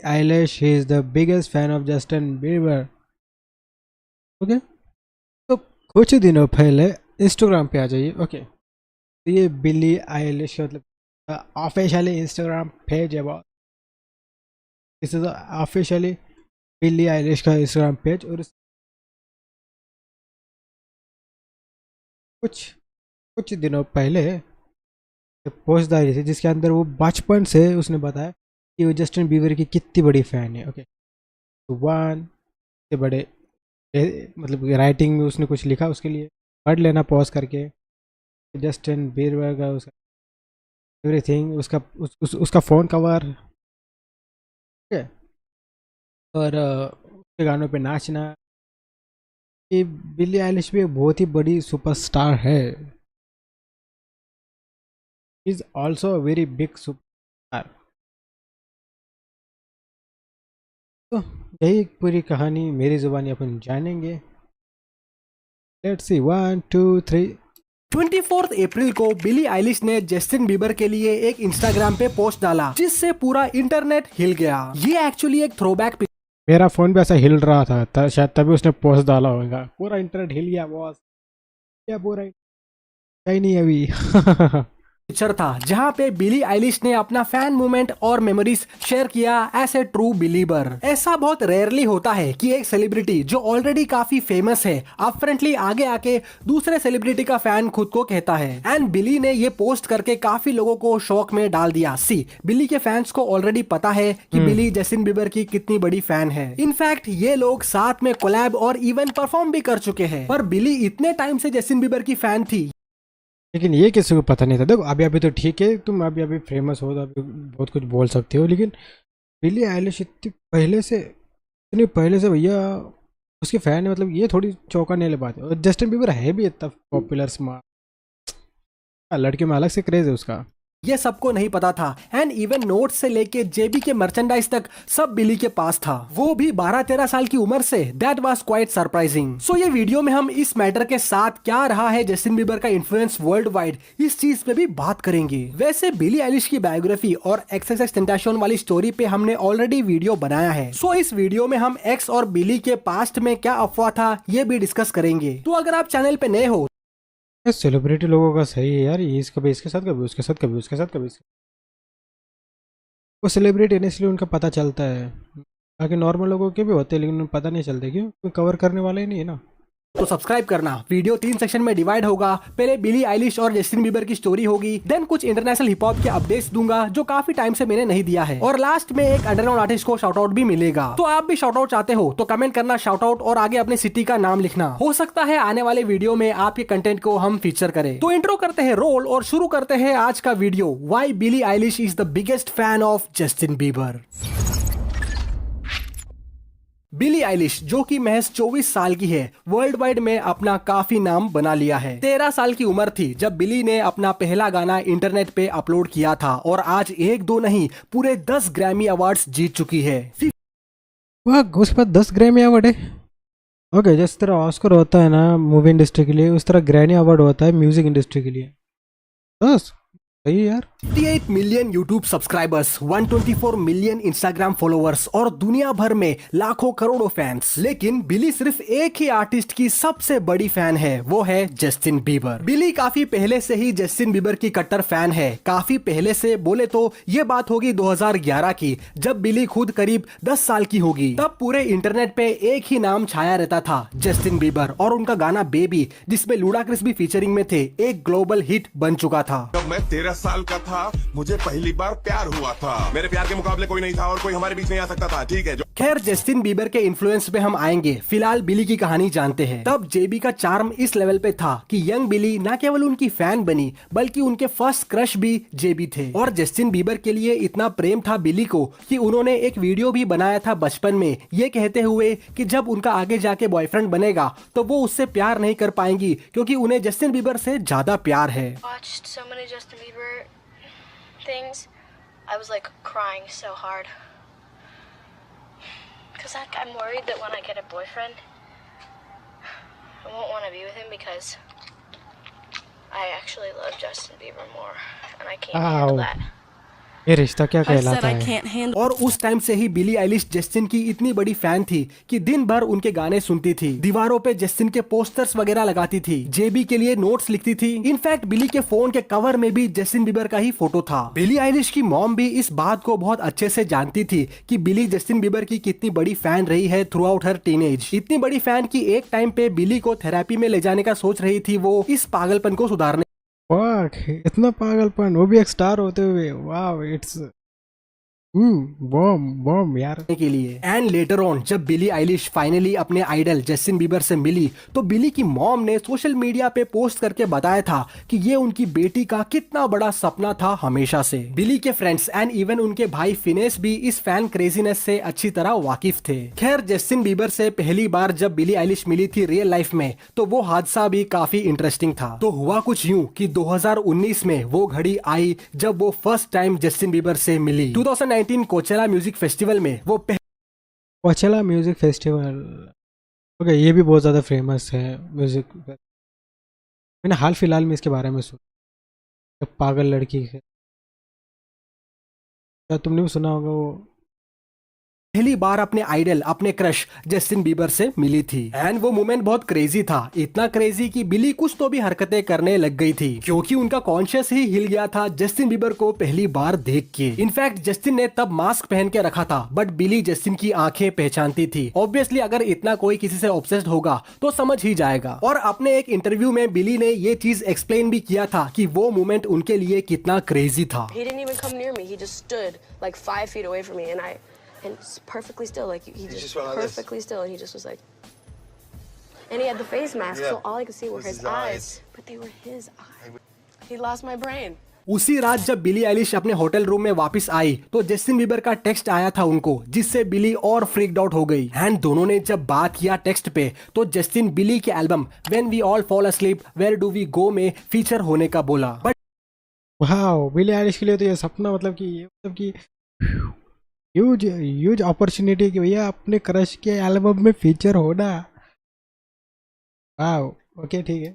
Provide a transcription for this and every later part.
Eilish is the biggest fan of Justin Bieber. Okay, तो कुछ दिनों पहले इंस्टाग्राम पे आ जाइए. ओके, तो ये बिली आइलिश मतलब ऑफिशियली इंस्टाग्राम पेज है बहुत. इस ऑफिशियली बिली आइलिश का इंस्टाग्राम पेज. और कुछ कुछ दिनों पहले पोस्ट डाली थी जिसके अंदर वो बचपन से उसने बताया कि वो जस्टिन बीबर की कितनी बड़ी फ़ैन है. ओके, तो वन से बड़े मतलब राइटिंग में उसने कुछ लिखा, उसके लिए पढ़ लेना पॉज करके. जस्टिन बीबर का उसका एवरीथिंग, उसका फ़ोन कवर. ठीक है, और उसके गानों पे नाचना. ये बिली आइलिश भी एक बहुत ही बड़ी सुपरस्टार है. Is also a very big superstar. तो यही पूरी कहानी मेरी ज़ुबानी अपन जानेंगे. Let's see, 1 2 3. 24 अप्रैल को बिली आइलिश ने जस्टिन बीबर के लिए एक इंस्टाग्राम पे पोस्ट डाला जिससे पूरा इंटरनेट हिल गया. ये एक्चुअली एक थ्रोबैक मेरा फ़ोन भी ऐसा हिल रहा था शायद तभी उसने पोस्ट डाला होगा. पूरा इंटरनेट हिल गया बॉस. क्या पूरा ही नहीं अभी. पिक्चर था जहां पे बिली आइलिश ने अपना फैन मूवमेंट और मेमोरीज शेयर किया एज ए ट्रू बिलीवर. ऐसा बहुत रेयरली होता है कि एक सेलिब्रिटी जो ऑलरेडी काफी फेमस है अपफ्रंटली आगे आके दूसरे सेलिब्रिटी का फैन खुद को कहता है. एंड बिली ने ये पोस्ट करके काफी लोगों को शॉक में डाल दिया. सी, बिली के फैंस को ऑलरेडी पता है कि बिली जस्टिन बीबर की कितनी बड़ी फैन है. इनफैक्ट ये लोग साथ में कोलैब और इवन परफॉर्म भी कर चुके हैं. पर बिली इतने टाइम से जस्टिन बीबर की फैन थी लेकिन ये किसी को पता नहीं था. देखो अभी अभी तो ठीक है, तुम अभी अभी फेमस हो तो अभी बहुत कुछ बोल सकते हो, लेकिन बिली आइलिश इतनी पहले से भैया उसके फैन है, मतलब ये थोड़ी चौंकाने वाली बात है. और जस्टिन बीबर है भी इतना पॉपुलर स्मार्ट, लड़के में अलग से क्रेज है उसका. ये सबको नहीं पता था. एंड इवन नोट्स से लेके जेबी के मर्चेंडाइज तक सब बिली के पास था, वो भी 12-13 साल की उम्र से. That was quite surprising. So ये वीडियो में हम इस मैटर के साथ क्या रहा है जस्टिन बीबर का इन्फ्लुएंस वर्ल्ड वाइड, इस चीज पे भी बात करेंगे. वैसे बिली आइलिश की बायोग्राफी और XXXTentacion वाली स्टोरी पे हमने ऑलरेडी वीडियो बनाया है. सो इस वीडियो में हम एक्स और बिली के पास्ट में क्या अफवाह था ये भी डिस्कस करेंगे. तो अगर आप चैनल पे नए हो सेलिब्रिटी लोगों का सही है यार, ये कभी इसके साथ कभी उसके साथ कभी उसके साथ कभी इसके. वो सेलिब्रिटी है इसलिए उनका पता चलता है. बाकी नॉर्मल लोगों के भी होते हैं लेकिन उन्हें पता नहीं चलता. क्यों? कोई कवर करने वाला ही नहीं है ना. तो सब्सक्राइब करना. वीडियो 3 सेक्शन में डिवाइड होगा. पहले बिली आइलिश और जस्टिन बीबर की स्टोरी होगी, देन कुछ इंटरनेशनल हिप हॉप के अपडेट्स दूंगा जो काफी टाइम से मैंने नहीं दिया है, और लास्ट में एक अंडरग्राउंड आर्टिस्ट को शाउट आउट भी मिलेगा. तो आप भी शाउट आउट चाहते हो तो कमेंट करना शाउट आउट और आगे अपने सिटी का नाम लिखना. हो सकता है आने वाले वीडियो में आपके कंटेंट को हम फीचर करें. तो इंट्रो करते हैं रोल और शुरू करते हैं आज का video. Why Billie Eilish is the biggest fan of Justin Bieber. Billie Eilish जो कि महज 24 साल की है, वर्ल्ड वाइड में अपना काफी नाम बना लिया है. 13 साल की उम्र थी जब बिली ने अपना पहला गाना इंटरनेट पे अपलोड किया था और आज एक दो नहीं पूरे 10 ग्रैमी अवार्ड्स जीत चुकी है. वाह, उसके पास 10 ग्रैमी अवार्ड है. ओके, जिस तरह ऑस्कर होता है ना मूवी इंडस्ट्री के लिए, उस तरह ग्रैमी अवार्ड होता है म्यूजिक इंडस्ट्री के लिए. 10 सही है यार. 58 million YouTube subscribers, 124 million Instagram followers और दुनिया भर में लाखों करोड़ों फैंस. लेकिन बिली सिर्फ एक ही आर्टिस्ट की सबसे बड़ी फैन है, वो है जस्टिन बीबर. बिली काफी पहले से ही जस्टिन बीबर की कट्टर फैन है. काफी पहले से बोले तो ये बात होगी 2011 की, जब बिली खुद करीब 10 साल की होगी. तब पूरे इंटरनेट पे एक ही नाम छाया रहता था, जस्टिन बीबर. और उनका गाना बेबी, जिसमें लुडाक्रिस भी फीचरिंग में थे, एक ग्लोबल हिट बन चुका था. जब मैं 13 साल का था मुझे पहली बार प्यार हुआ था. मेरे प्यार के मुकाबले कोई नहीं था और कोई हमारे बीच नहीं आ सकता था. ठीक है. खैर जस्टिन बीबर के इन्फ्लुएंस पे हम आएंगे. फिलहाल बिली की कहानी जानते हैं. तब जेबी का चार्म इस लेवल पे था कि यंग बिली न केवल उनकी फैन बनी बल्कि उनके फर्स्ट क्रश भी जेबी थे. और जस्टिन बीबर के लिए इतना प्रेम था बिली को कि उन्होंने एक वीडियो भी बनाया था बचपन में, ये कहते हुए कि जब उनका आगे जाके बॉयफ्रेंड बनेगा तो वो उससे प्यार नहीं कर पाएंगी क्योंकि उन्हें जस्टिन बीबर से ज्यादा प्यार है. Watched so many Justin Bieber things, I was like crying so hard. Because like, I'm worried that when I get a boyfriend, I won't want to be with him because I actually love Justin Bieber more, and I can't handle Ow. that. ये रिश्ता क्या I said कहलाता I है? can't handle और उस time से ही Billie Eilish Justin की इतनी बड़ी फैन थी कि दिन भर उनके गाने सुनती थी, दीवारों पे जस्टिन के पोस्टर्स वगैरह लगाती थी, जेबी के लिए नोट्स लिखती थी। इनफैक्ट बिली के फोन के कवर में भी जस्टिन बीबर का ही फोटो था। बिली आइलिश की मॉम भी इस बात को बहुत अच्छे से जानती थी कि बिली जस्टिन बीबर की कितनी बड़ी फैन रही है थ्रू आउट हर टीनेज। इतनी बड़ी फैन की एक टाइम पे बिली को थेरेपी में ले जाने का सोच रही थी वो इस पागलपन को सुधारने Fuck, इतना पागलपन, वो भी एक स्टार होते हुए। वाह, इट्स बॉम बॉम यार। के लिए। एंड लेटर ऑन जब बिली आइलिश फाइनली अपने आइडल जस्टिन बीबर से मिली तो बिली की मॉम ने सोशल मीडिया पे पोस्ट करके बताया था कि ये उनकी बेटी का कितना बड़ा सपना था हमेशा से। बिली के फ्रेंड्स एंड इवन उनके भाई फिनेस भी इस फैन क्रेजीनेस से अच्छी तरह वाकिफ थे। खैर जस्टिन बीबर से पहली बार जब बिली आइलिश मिली थी रियल लाइफ में तो वो हादसा भी काफी इंटरेस्टिंग था। तो हुआ कुछ यूं कि 2019 में वो घड़ी आई जब वो फर्स्ट टाइम जस्टिन बीबर से मिली। 2019 कोचेला म्यूजिक फेस्टिवल में वो कोचेला म्यूजिक फेस्टिवल, ओके, ये भी बहुत ज़्यादा फेमस है म्यूजिक। मैंने हाल फिलहाल में इसके बारे में सुना, पागल लड़की है, क्या तुमने भी सुना होगा? वो पहली बार अपने आइडल अपने क्रश जस्टिन बीबर से मिली थी एंड वो मोमेंट बहुत क्रेजी था, इतना क्रेजी कि बिली कुछ तो भी हरकतें करने लग गई थी क्योंकि उनका कॉन्शियस ही हिल गया था जस्टिन बीबर को पहली बार देख के। इनफैक्ट जस्टिन ने तब मास्क पहन के रखा था बट बिली जस्टिन की आंखें पहचानती थी। ऑब्वियसली अगर इतना कोई किसी से ऑब्सेस्ड होगा तो समझ ही जाएगा। और अपने एक इंटरव्यू में बिली ने ये चीज एक्सप्लेन भी किया था कि वो मोमेंट उनके लिए कितना क्रेजी था। He didn't even come near me. He just stood like 5 feet away from me, and perfectly still, like he just went like this? perfectly still, and he just was like, and he had the face mask, so all I could see were Was his his eyes. eyes, but they were his eyes. He lost my brain. उसी रात जब Billie Eilish अपने hotel room में वापस आई तो Justin Bieber का text आया था उनको, जिससे बिली और फ्रीक्ड आउट हो गई। एंड दोनों ने जब बात किया टेक्स्ट पे तो जस्टिन बिली के album when we all fall asleep where do we go में फीचर होने का बोला। बट वाह, बिली आइलिश के लिए तो ये सपना, मतलब कि ह्यूज अपॉर्चुनिटी कि भैया अपने क्रश के एल्बम में फीचर होना। वाह, ओके ठीक है,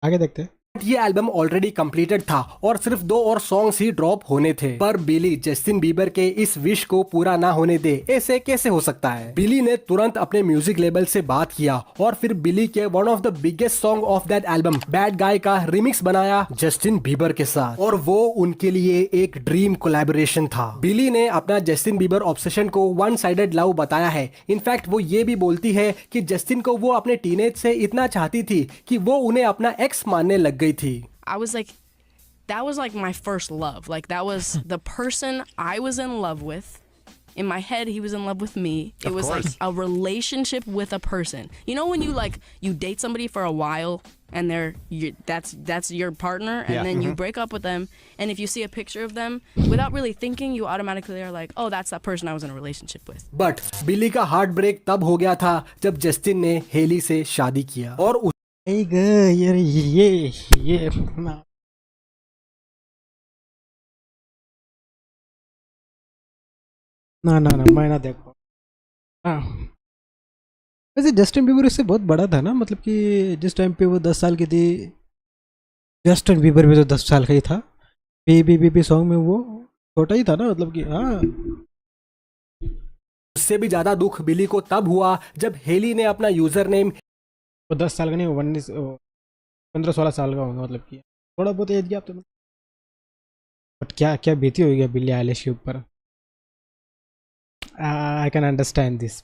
आगे देखते हैं। ये एल्बम ऑलरेडी कंप्लीटेड था और सिर्फ 2 और सॉन्ग्स ही ड्रॉप होने थे, पर बिली जस्टिन बीबर के इस विश को पूरा ना होने दे, ऐसे कैसे हो सकता है। बिली ने तुरंत अपने म्यूजिक लेबल से बात किया और फिर बिली के one of the biggest song of that album bad guy का रिमिक्स बनाया जस्टिन बीबर के साथ, और वो उनके लिए एक ड्रीम कोलैबोरेशन था। बिली ने अपना जस्टिन बीबर ऑब्सेशन को वन साइडेड लव बताया है। इनफैक्ट वो ये भी बोलती है कि जस्टिन को वो अपने टीनेज से इतना चाहती थी कि वो उन्हें अपना एक्स मानने लग गई थी। I was like, that was like my first love. Like that was the person I was in love with. In my head, he was in love with me. It was like a relationship with a person. You know when you date somebody for a while and that's your partner, and then you break up with them, and if you see a picture of them without really thinking, you automatically are like, oh, that's that person I was in a relationship with. But Billy का heart break तब हो गया था जब Justin ने heli से शादी किया और ये ना मैं ना देख पाऊँ। वैसे जस्टिन बीबर इससे बहुत बड़ा था ना, मतलब कि जिस टाइम पे वो 10 साल की थी, जस्टिन बीबर भी तो 10 साल का ही था। बी सॉन्ग में वो छोटा ही था ना, मतलब कि हाँ। उससे भी ज्यादा दुख बिली को तब हुआ जब हेली ने अपना यूजर नेम, वो 10 साल का नहीं, 15-16 साल का होगा, मतलब कि थोड़ा बहुत एज गैप तो। बट क्या बीती होगी बिली आइलिश के ऊपर। I can understand this.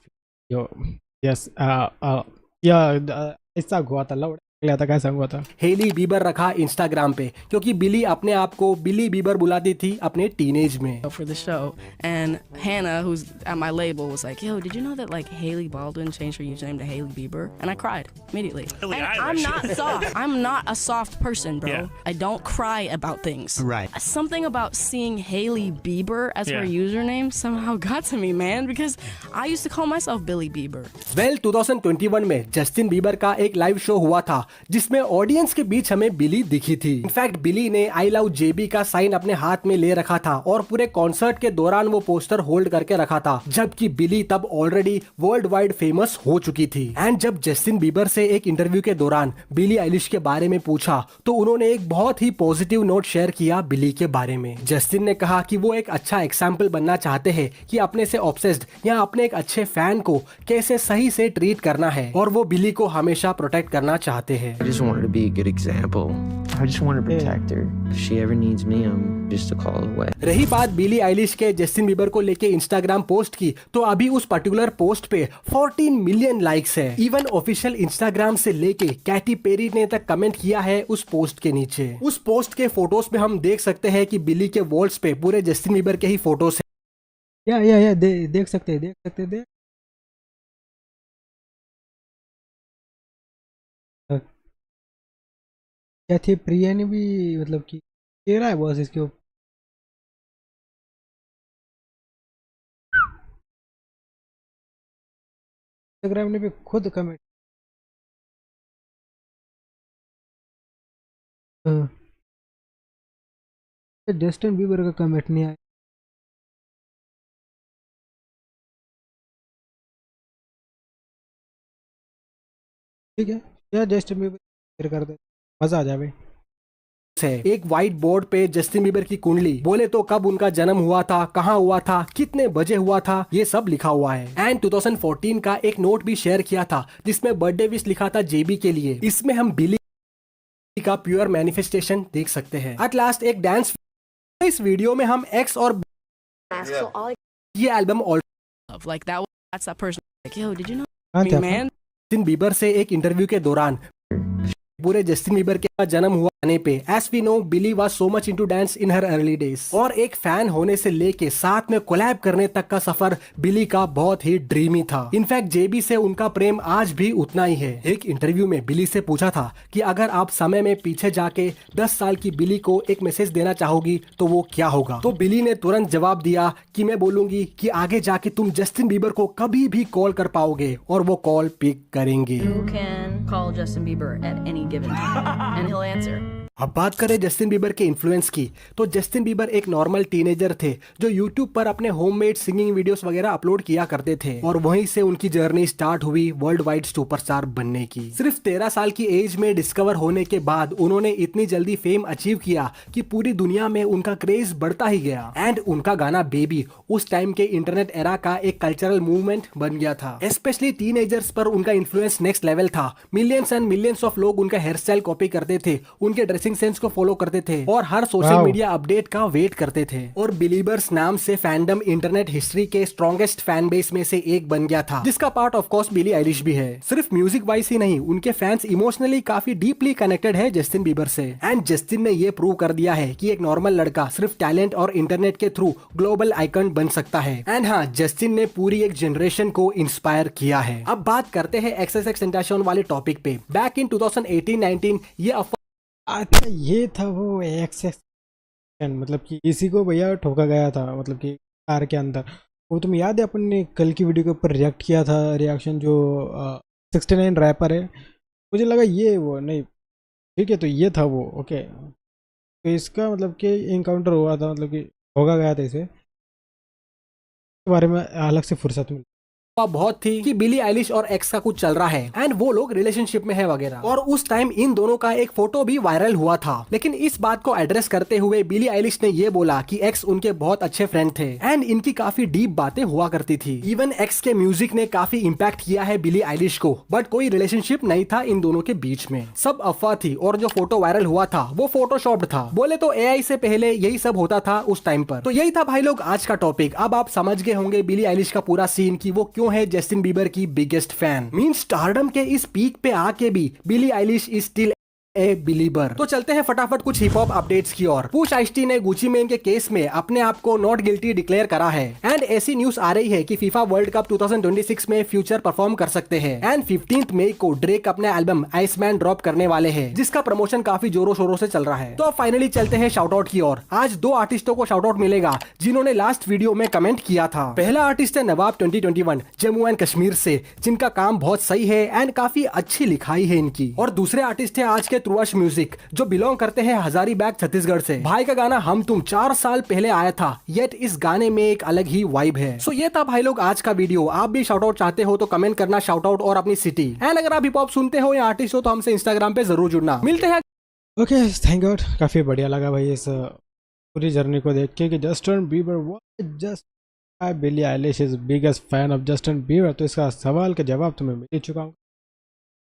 Yes. ऐसा हुआ था, लौट गया था, कैसा हुआ था। हेली बीबर रखा इंस्टाग्राम पे क्योंकि बिली अपने आप को बिली बीबर बुलाती थी अपने टीनेज में। For the show, and Hannah, who's at my label, was like, "Yo, did you know that like Hailey Baldwin changed her username to Hailey Bieber?" And I cried immediately. And I'm not soft. I'm not a soft person, bro. I don't cry about things. Right. Something about seeing Hailey Bieber as her username somehow got to me, man, because I used to call myself Billy Bieber. Well, 2021 में Justin Bieber का एक live show हुआ था जिसमें audience के बीच हमें बिली दिखी थी। इनफैक्ट बिली ने आई लव जेबी का साइन अपने हाथ में ले रखा था और पूरे कॉन्सर्ट के दौरान वो पोस्टर होल्ड करके रखा था, जबकि बिली तब ऑलरेडी वर्ल्ड वाइड फेमस हो चुकी थी। एंड जब जस्टिन बीबर से एक इंटरव्यू के दौरान बिली आइलिश के बारे में पूछा तो उन्होंने एक बहुत ही पॉजिटिव नोट शेयर किया बिली के बारे में। जस्टिन ने कहा कि वो एक अच्छा एग्जाम्पल बनना चाहते हैं कि अपने से ऑब्सेस्ड या अपने एक अच्छे फैन को कैसे सही से ट्रीट करना है, और वो बिली को हमेशा प्रोटेक्ट करना चाहते हैं। I just want her to be a good example. I just want to protect her. If she ever needs me, I'm just a call away. रही बात बिली आइलिश के जस्टिन बीबर को लेके इंस्टाग्राम पोस्ट की, तो अभी उस particular post पे 14 मिलियन लाइक्स है। इवन ऑफिशियल इंस्टाग्राम से लेके कैटी पेरी ने तक कमेंट किया है उस पोस्ट के नीचे। उस पोस्ट के फोटोज में हम देख सकते हैं कि बिली के वॉल्स पे पूरे जस्टिन बीबर के ही फोटोज हैं। या देख सकते हैं। क्या थी, प्रिया ने भी मतलब कि कह रहा है बॉस इसके ऊपर। इंस्टाग्राम ने भी खुद कमेंट, जस्टिन बीबर का कमेंट नहीं आया। ठीक है, या जस्टिन बीबर कर दे, मजा आ जाए। है एक व्हाइट बोर्ड पे जस्टिन बीबर की कुंडली, बोले तो कब उनका जन्म हुआ था, कहाँ हुआ था, कितने बजे हुआ था, ये सब लिखा हुआ है। एंड 2014 का एक नोट भी शेयर किया था जिसमें बर्थडे विश लिखा था जेबी के लिए। इसमें हम बिली का प्योर मैनिफेस्टेशन देख सकते हैं। एट लास्ट एक डांस, इस वीडियो में हम एक्स और ये album Like that's that person. Like, yo, did you know हाँ, me, क्या man? जस्टिन बीबर से एक इंटरव्यू के दौरान पूरे जस्टिन बीबर के जन्म हुआ आने पे, as we know Billie was so much into dance in her early days, और एक फैन होने से लेके साथ में कोलैब करने तक का सफर बिली का बहुत ही ड्रीमी था। इनफैक्ट जेबी से उनका प्रेम आज भी उतना ही है। एक इंटरव्यू में बिली से पूछा था कि अगर आप समय में पीछे जाके 10 साल की बिली को एक मैसेज देना चाहोगी तो वो क्या होगा, तो बिली ने तुरंत जवाब दिया कि मैं बोलूंगी कि आगे जाके तुम जस्टिन बीबर को कभी भी कॉल कर पाओगे और वो कॉल पिक करेंगे। You can call Justin Bieber at any given time, and he'll answer. अब बात करें जस्टिन बीबर के इन्फ्लुएंस की, तो जस्टिन बीबर एक नॉर्मल टीनेजर थे जो यूट्यूब पर अपने होममेड सिंगिंग वीडियोस वगैरह अपलोड किया करते थे, और वहीं से उनकी जर्नी स्टार्ट हुई वर्ल्ड वाइड सुपरस्टार बनने की। सिर्फ 13 साल की एज में डिस्कवर होने के बाद उन्होंने इतनी जल्दी फेम अचीव किया कि पूरी दुनिया में उनका क्रेज बढ़ता ही गया। एंड उनका गाना बेबी उस टाइम के इंटरनेट एरा का एक कल्चरल मूवमेंट बन गया था। स्पेशली टीनेजर्स पर उनका इन्फ्लुएंस नेक्स्ट लेवल था। मिलियंस एंड मिलियंस ऑफ लोग उनका हेयर स्टाइल कॉपी करते थे, उनके ड्रेसिंग सेंस को फॉलो करते थे और हर सोशल मीडिया अपडेट का वेट करते थे। और बिलीवर्स नाम से फैंडम इंटरनेट हिस्ट्री के स्ट्रॉन्गेस्ट फैन बेस में से एक बन गया था, जिसका part of course Billie Eilish भी है। सिर्फ म्यूजिक वाइज ही नहीं, उनके फैंस इमोशनली काफी डीपली कनेक्टेड है जस्टिन बीबर से। एंड जस्टिन ने ये प्रूव कर दिया है कि एक नॉर्मल लड़का सिर्फ टैलेंट और इंटरनेट के थ्रू ग्लोबल आइकन बन सकता है। एंड हाँ, जस्टिन ने पूरी एक जनरेशन को इंस्पायर किया है। अब बात करते हैं XXXTentacion वाले टॉपिक पे। बैक इन 2018-19 ये अच्छा, ये था वो एक्सेस, मतलब कि इसी को भैया ठोका गया था, मतलब कि कार के अंदर। वो तुम्हें याद है अपन ने कल की वीडियो के ऊपर रिएक्ट किया था, रिएक्शन जो 69 रैपर है, मुझे लगा ये वो नहीं, ठीक है, तो ये था वो। ओके, तो इसका मतलब कि इनकाउंटर हुआ था, मतलब कि ठोका गया था, इसे के बारे में अलग से फुर्सत मिली। बहुत थी कि बिली आइलिश और एक्स का कुछ चल रहा है एंड वो लोग रिलेशनशिप में है वगैरह, और उस टाइम इन दोनों का एक फोटो भी वायरल हुआ था। लेकिन इस बात को एड्रेस करते हुए बिली आइलिश ने ये बोला कि एक्स उनके बहुत अच्छे फ्रेंड थे एंड इनकी काफी डीप बातें हुआ करती थी। इवन एक्स के म्यूजिक ने काफी इम्पैक्ट किया है बिली आइलिश को, बट कोई रिलेशनशिप नहीं था इन दोनों के बीच में, सब अफवाह थी। और जो फोटो वायरल हुआ था वो फोटोशॉप्ड था, बोले तो AI से पहले यही सब होता था उस टाइम पर। तो यही था भाई लोग आज का टॉपिक। अब आप समझ गए होंगे बिली आइलिश का पूरा सीन कि वो क्यों है जस्टिन बीबर की बिगेस्ट फैन। मीन स्टारडम के इस पीक पे आके भी Billie Eilish is still a believer. तो चलते हैं फटाफट कुछ हिप हॉप अपडेट्स की ओर। पुश आइस-टी ने गुची मेन के केस में अपने आप को नॉट गिल्टी डिक्लेयर करा है एंड ऐसी न्यूज आ रही है कि फीफा वर्ल्ड कप 2026 में फ्यूचर परफॉर्म कर सकते हैं एंड 15 मई को ड्रेक अपने एल्बम आइसमैन ड्रॉप करने वाले हैं, जिसका प्रमोशन काफी जोरों शोरों से चल रहा है। तो अब फाइनली चलते हैं शाउट आउट की ओर। आज 2 आर्टिस्टों को शाउट आउट मिलेगा जिन्होंने लास्ट वीडियो में कमेंट किया था। पहला आर्टिस्ट है नवाब 2021 जम्मू एंड कश्मीर से, जिनका काम बहुत सही है एंड काफी अच्छी लिखाई है इनकी। और दूसरे आर्टिस्ट है आज के त्रुवश म्यूजिक, जो बिलोंग करते हैं हजारीबाग छत्तीसगढ़ से। भाई का गाना हम तुम 4 साल पहले आया था, येट इस गाने में एक अलग ही वाइब है। सो ये था भाई लोग आज का वीडियो। आप भी शाउट आउट चाहते हो तो कमेंट करना शाउट आउट और अपनी सिटी। एंड अगर आप हिप हॉप सुनते हो या आर्टिस्ट हो तो हमसे इंस्टाग्राम पे जरूर जुड़ना। मिलते हैं। ओके, थैंक गॉड, काफ़ी बढ़िया लगा भाई इस पूरी जर्नी को देख के कि Justin Bieber was just Billie Eilish is biggest fan of Justin Bieber. तो इसका सवाल का जवाब तुम्हें मिल ही चुका हूँ।